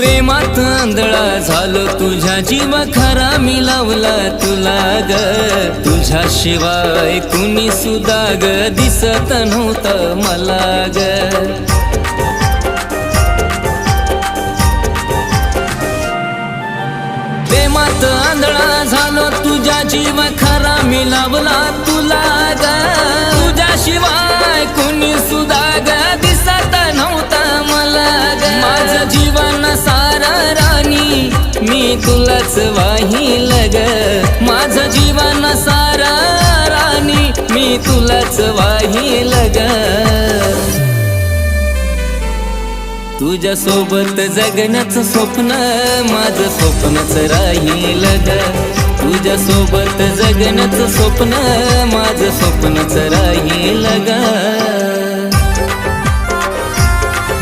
प्रेमात आंधळा झालो तुझ्या जीव खरा मी लावला तुला ग तुझ्याशिवाय कुणी सुद्धा ग दिसत नव्हतं मला ग प्रेमात आंधळा झालो तुझ्या जीव खरा मी लावला तुला ग तुझ्याशिवाय कुणी सुद्धा ग दिसत नव्हतं मला ग माझं जीवन सारा राणी मी तुलाच वाहिल ग माझं जीवन सारा राणी मी तुलाच वाहिल ग तुझ्या सोबत जगण्याचं स्वप्न माझं स्वप्नच राहील ग तुझ्या सोबत जगण्याचं स्वप्न माझं स्वप्नच राहील ग